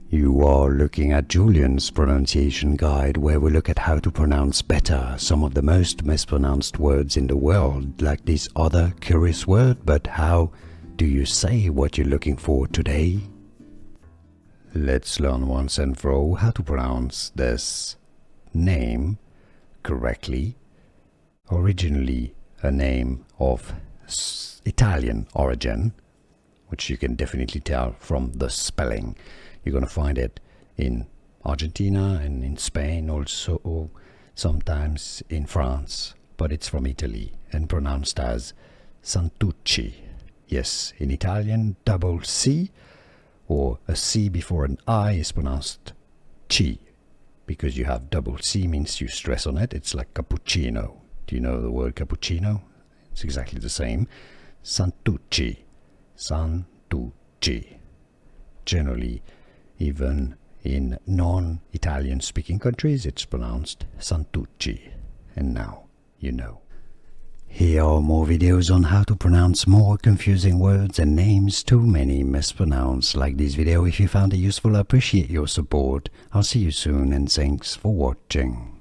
You are looking at Julian's pronunciation guide, where we look at how to pronounce better some of the most mispronounced words in the world, like this other curious word. But how do you say what you're looking for today? Let's learn once and for all how to pronounce this name correctly. Originally a name of Italian origin, which you can definitely tell from the spelling. You're going to find it in Argentina and in Spain, also sometimes in France, but it's from Italy and pronounced as Santucci. Yes, in Italian, double C or a C before an I is pronounced chi, because you have double C means you stress on it. It's like cappuccino. Do you know the word cappuccino? It's exactly the same. Santucci. Santucci. Generally, even in non-Italian speaking countries, it's pronounced Santucci. And now you know. Here are more videos on how to pronounce more confusing words and names too many mispronounced. Like this video if you found it useful. I appreciate your support. I'll see you soon and thanks for watching.